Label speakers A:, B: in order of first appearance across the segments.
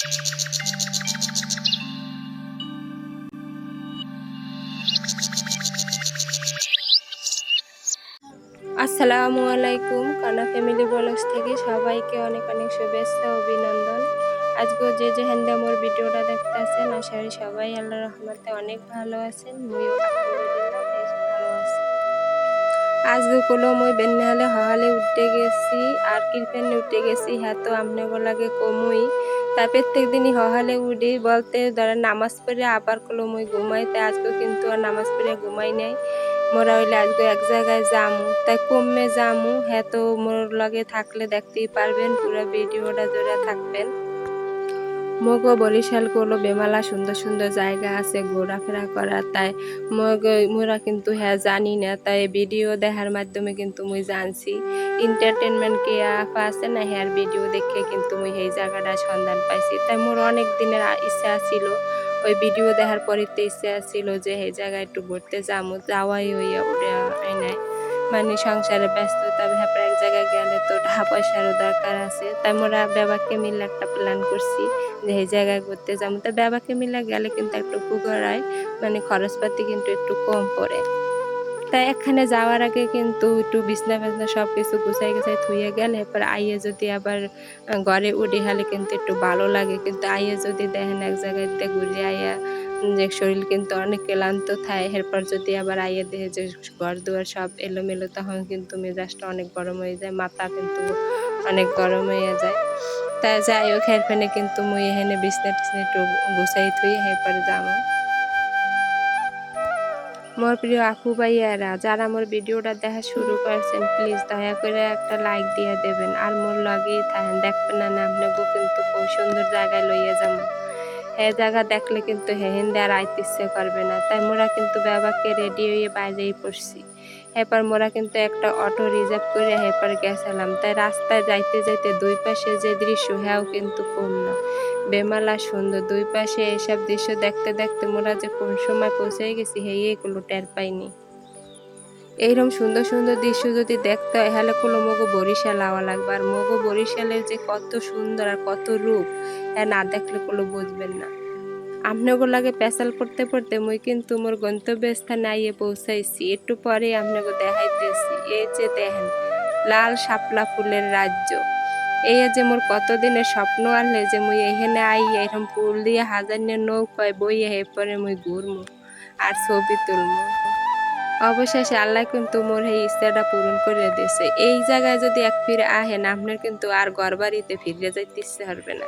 A: আসসালামু আলাইকুম। কানা ফ্যামিলি ব্লগস থেকে সবাইকে অনেক অনেক শুভেচ্ছা ও অভিনন্দন। আজকে যে যেখান দিয়ে আমার ভিডিওটা দেখতেছেন, আশা করি সবাই আল্লাহর রহমতে অনেক ভালো আছেন। মুইও আলহামদুলিল্লাহ বেশ ভালো আছি। আজকে কোনো মুই বেন্যালে হলে উঠে গেছি আর কিরপেনে উঠে গেছি, হ্যাঁ তো আমনেগো লাগে কমুই। তাই প্রত্যেক দিনই হলে উঠি বলতে ধরেন নামাজ পড়ে আবার কলো মুই ঘুমাই, তাই আজকে কিন্তু আর নামাজ পড়ে ঘুমাই নাই। মোরা হইলে আজকে এক জায়গায় যামু, তাই কমে যামু। হ্যাঁ তো মোর লগে থাকলে দেখতেই পারবেন, পুরো ভিডিওটা জুড়ে থাকবেন। মগো বরিশাল কোনো বেমালা সুন্দর সুন্দর জায়গা আছে ঘোরাফেরা করা, তাই মোরা কিন্তু হ্যাঁ জানি না, তাই ভিডিও দেখার মাধ্যমে কিন্তু মুই জানছি। এন্টারটেনমেন্ট কে আপা আছে না, হ্যাঁ ভিডিও দেখে কিন্তু মুই এই জায়গাটা সন্ধান পাইছি। তাই মোর অনেক দিনের ইচ্ছা ছিল, ওই ভিডিও দেখার পরে তো ইচ্ছা ছিল যে এই জায়গায় একটু ঘুরতে যাবো, যাওয়াই হইয়া ওটা হয় নাই। মানে সংসারে ব্যস্ততা, ব্যাপার এক জায়গায় গেলে তো টাকা পয়সারও দরকার আছে। তাই মোরা বাবাকে মিলে একটা প্ল্যান করছি যে এই জায়গায় ঘুরতে যাবো। তো বাবাকে মিলে গেলে কিন্তু একটু উপকার হয়, মানে খরচপাতি কিন্তু একটু কম পড়ে। তাই এখানে যাওয়ার আগে কিন্তু একটু বিছনা ফিছনা সব কিছু গুছাই গুছাই থুয়ে গেলে এরপর আইয়ে যদি আবার ঘরে উঠি হলে কিন্তু একটু ভালো লাগে। কিন্তু আইয়ে যদি দেখেন এক জায়গায় ঘুরে আইয়া যে শরীর কিন্তু অনেক ক্লান্ত থাকে, এরপর যদি আবার আইয়ে দেখে যে ঘর দুয়ার সব এলোমেলো, তখন কিন্তু মেজাজটা অনেক গরম হয়ে যায়, মাথা কিন্তু অনেক গরম হয়ে যায়। তাই যাই হোক এখানে কিন্তু মুই এখানে বিছনা টিছনা একটু গুছাই থুই, এরপর যাবো। মোর প্রিয় আপু ভাইয়ারা যারা মোর ভিডিওটা দেখা শুরু করছেন, প্লিজ দয়া করে একটা লাইক দিয়ে দেবেন আর মোর লগেই থাকেন। দেখবেন না আপনাকেও কিন্তু খুব সুন্দর জায়গায় লইয়া যাবো। হ্যাঁ জায়গা দেখলে কিন্তু হেহেন্দে আর আইতে ইচ্ছে করবে না। তাই মোরা কিন্তু বাবাকে রেডি হয়ে বাইরেই পড়ছি। এরপর মোরা কিন্তু একটা অটো রিজার্ভ করে এরপর গেছিলাম। তাই রাস্তায় যাইতে যাইতে দুই পাশে যে দৃশ্য, হ্যাঁও কিন্তু কম না, বেমালা সুন্দর। দুই পাশে এসব দৃশ্য দেখতে দেখতে মোরা যে কোন সময় পৌঁছে গেছি এগুলো টের পাইনি। এইরকম সুন্দর সুন্দর দৃশ্য যদি দেখতে হয় তাহলে কোনো মগো বরিশাল আওয়া লাগবে। আর মগো বরিশালের যে কত সুন্দর আর কত রূপ, হ্যাঁ না দেখলে কোনো বুঝবেন না। আপনাগো লাগে পেশাল পড়তে পড়তে মুই কিন্তু মোর গন্তব্যস্থানে আইয়ে পৌঁছাইছি। একটু পরে আপনাগো দেখাইতেছি। এই যে দেখেন লাল শাপলা ফুলের রাজ্য। এই যে মোর কতদিনের স্বপ্ন আনলে যে মুই এখানে আইয়া এরকম ফুল দিয়ে হাজার নৌকায় বইয়ে এরপরে মুই ঘুরমু আর ছবি তুলমু। অবশেষে আল্লাহ কিন্তু মোর এই ইচ্ছাটা পূরণ করে দিয়েছে। এই জায়গায় যদি এক ফিরে আহেন আপনার কিন্তু আর ঘর বাড়িতে ফিরে যাইতে ইচ্ছে হবে না।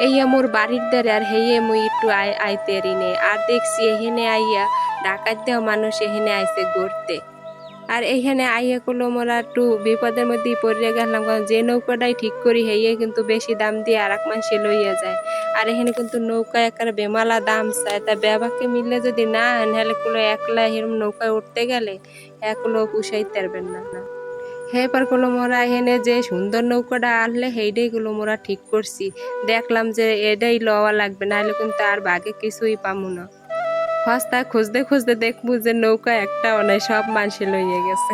A: এই মোর বাড়ির দ্বারে আর হেয়ে মুই একটু আইতে রিনে আর দেখছি এখানে আইয়া ডাকাত দেওয়া মানুষ এখানে আইছে ঘুরতে। আর এইখানে আইয়া করলো মোরা একটু বিপদের মধ্যেই পড়ে গেলাম, কারণ যে নৌকাটাই ঠিক করি হেয়ে কিন্তু বেশি দাম দিয়ে আর এক মানুষে লইয়া যায়। আর এখানে কিন্তু নৌকা একার বেমালা দাম চায়। তা বেবাকে মিললে যদি না আন হলে কোনো একলা এরম নৌকায় উঠতে গেলে একলো পুষাইতে পারবেন না। হেপার গুলো মোরা এখানে যে সুন্দর নৌকাটা আনলে সেইটাই গুলো মোরা ঠিক করছি। দেখলাম যে এটাই লওয়া লাগবে, নাহলে কিন্তু আর বাগে কিছুই পামু না। হস্তা খুঁজতে খুঁজতে দেখবো যে নৌকা একটাও নাই, সব মানুষে লইয়ে গেছে।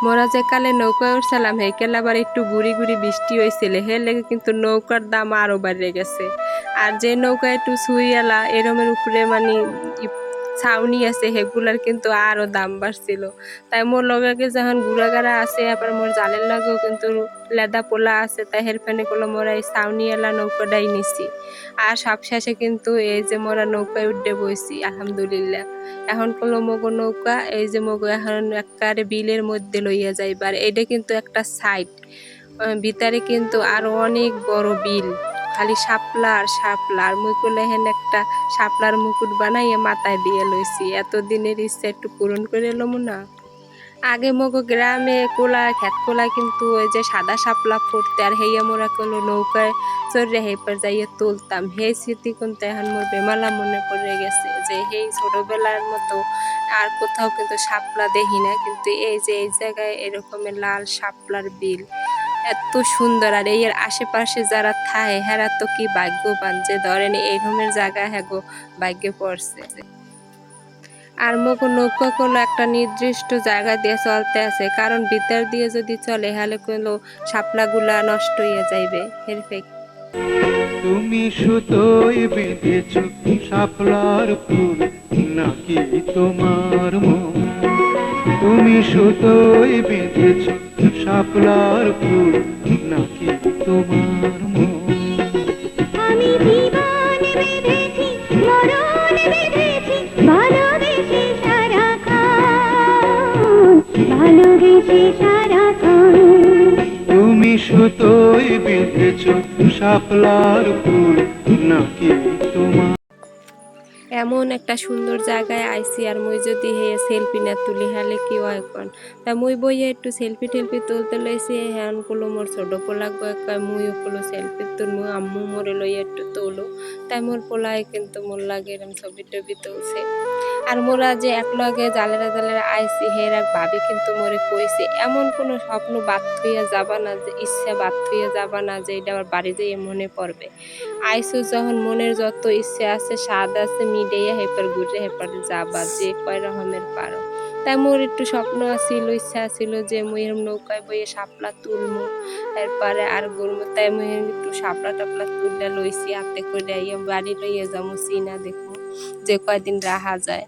A: মোরা যে কালে নৌকায় উঠছিলাম হেকেল আবার একটু গুড়ি গুড়ি বৃষ্টি হয়েছিল, হে লেগে কিন্তু নৌকার দাম আরো বেড়ে গেছে। আর যে নৌকা একটু সুইয়ালা এরমের উপরে মানে ছাউনি আছে সেগুলার কিন্তু আরো দাম বাড়ছিল। তাই মোর লগে যখন ঘুরাগাড়া আছে আবার মোর জালের লগেও কিন্তু লেদা পোলা আছে, তাই হেরফানে করলো মোরা এই ছাউনি এলা নৌকাটাই নিছি। আর সবশেষে কিন্তু এই যে মোরা নৌকায় উঠে বইছি আলহামদুলিল্লাহ। এখন করলো মগো নৌকা এই যে মগো এখন একবারে বিলের মধ্যে লইয়া যাইবার। এটা কিন্তু একটা সাইড, ভিতরে কিন্তু আরো অনেক বড় বিল, খালি শাপলা আর শাপলা। আর মুই করলে হেন একটা শাপলার মুকুট বানাইয়া মাথায় দিয়ে লইছি, এতদিনের ইচ্ছা একটু পূরণ করে এলাম না। আগে মগো গ্রামে খেত কোলায় কিন্তু ওই যে সাদা শাপলা ফুটতে আর হেইয়া মোরা কোনো নৌকায় চড়ে হেপার যাইয়া তুলতাম। সেই স্মৃতি কিন্তু এখন মোর বেমালা মনে পড়ে গেছে যে সেই ছোটবেলার মতো আর কোথাও কিন্তু শাপলা দেখি না। কিন্তু এই যে এই জায়গায় এরকমের লাল শাপলার বিল এত সুন্দর, আর এর আশেপাশে যারা থাকে হেরা তো কি ভাগ্যবান যে ধরেন এইরকমের জায়গা হ্যাগো ভাগ্যে পড়ছে। আর মগো নৌকা কোনো একটা নির্দিষ্ট জায়গা দিয়ে চলতে আছে, কারণ ভিতর দিয়ে যদি চলে হলে কোনো শাপলাগুলা নষ্ট হয়ে যাইবে হেরফেক।
B: তুমি সুতোয় বেঁধেছ শাপলার ফুল নাকি তোমার মন? তুমি সুতোয় বেঁধেছ শাপলার ফুল নাকি তোমার মন?
C: আমি জীবন বেঁধেছি, মরণ বেঁধেছি, ভালোবেসে সারাক্ষণ, ভালোবেসে সারাক্ষণ।
B: তুমি সুতোয় বেঁধেছ শাপলার ফুল নাকি তোমার?
A: এমন একটা সুন্দর জায়গায় আইছি আর মুই যদি হে সেলফি না তুলি হলে কি হয় কন। তা মুই বইয়ে একটু সেলফি টেলফি তুলতে লইছি, হ্যান কলো মোর ছোট পোলা কয় মুইও কলো সেলফি তুলমু, আম্মু মোরে লইয়া একটু তোলো। তাই মোর পোলায় কিন্তু মোর লাগে এরম ছবি টবি তুলছে। আর মোরা যে একলগে জালেরা জালেরা আইছি হের এক ভাবি কিন্তু মোরে কইছে এমন কোনো স্বপ্ন বাদ থইয়া যাবা না, যে ইচ্ছা বাদ থইয়া যাবা না যে এটা আবার বাড়ি যেয়ে মনে পড়বে। আইসো যখন মনের যত ইচ্ছে আছে স্বাদ আছে মিডাইয়া হেপার ঘুরে হেপার যাবা যে কয় রকমের পারো। তাই মোর একটু স্বপ্ন আছিল, ইচ্ছা আছিল যে মুই এরম নৌকায় বইয়ে শাপলা তুলমু, এরপরে আর ঘুরমু। তাই মুই একটু শাপলা টাপলা তুললে লইছি হাতে করে ইয়ে বাড়ি লইয়া যাবো চিনা দেখমু যে কয়দিন রাহা যায়।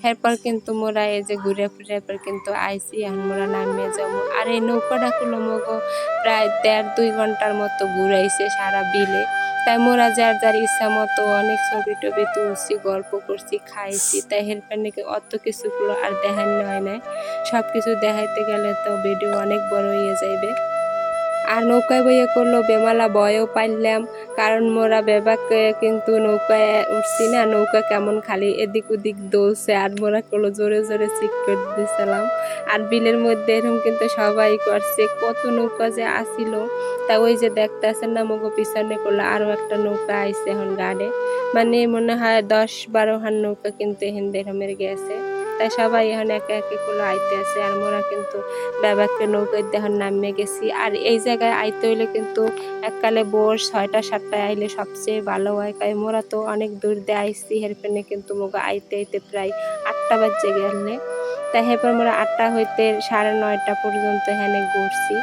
A: এরপর কিন্তু মোরা এই যে ঘুরে ফিরে এরপর কিন্তু আইছি, এখন মোরা নামিয়ে যাবো। আর এই নৌকাটা কুলো মগো প্রায় ১.৫-২ ঘন্টার মতো ঘুরাইছে সারা বিলে। তাই মোরা যার যার ইচ্ছা মতো অনেক ছবি টবি তুলছি, গল্প করছি, খাইছি। তাই হেরপর নাকি অত কিছুগুলো আর দেখানো হয় নাই। সব কিছু দেখাইতে গেলে তো ভিডিও অনেক বড় হয়ে যাইবে। আর নৌকায় বইয়ে করলো বেমালা ভয়ও পাইলাম, কারণ মোরা বেবাকে কিন্তু নৌকায় উঠছি না, নৌকা কেমন খালি এদিক ওদিক দোলছে আর মোরা করলো জোরে জোরে চিৎ করে দিছিলাম। আর বিলের মধ্যে এরকম কিন্তু সবাই করছে, কত নৌকা যে আসিল। তা ওই যে দেখতেছেন না মগো পিছনে করলো আরো একটা নৌকা আইছে এখন গাড়ে, মানে মনে হয় ১০-১২ হান নৌকা কিন্তু এখান এরমের গেছে। তাই সবাই এখন একে একে করে আইতে আছে আর মোরা কিন্তু বাবাকে নৌকায় দেখার নামিয়ে গেছি। আর এই জায়গায় আইতে হইলে কিন্তু এককালে ভোর ৬টা-৭টায় আইলে সবচেয়ে ভালো হয়, কারণ মোরা তো অনেক দূর দিয়ে আইছি হেরপেনে কিন্তু মোগো আইতে আইতে প্রায় ৮টা বাজে গেলে। তাই এরপর মোরা ৮টা হইতে ৯:৩০ পর্যন্ত এখানে ঘুরছি।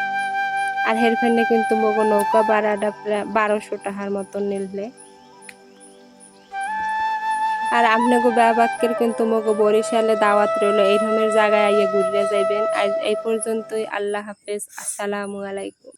A: আর হেরফেনে কিন্তু মোগো নৌকা ভাড়াটা প্রায় ১২০০ টাকার মতন নিলে। আর আপনাকে বাক্যের কিন্তু মগো বরিশালে দাওয়াত রইলো, এই রকমের জায়গায় আইয়ে ঘুরে যাইবেন। আজ এই পর্যন্তই, আল্লাহ হাফেজ, আসসালামু আলাইকুম।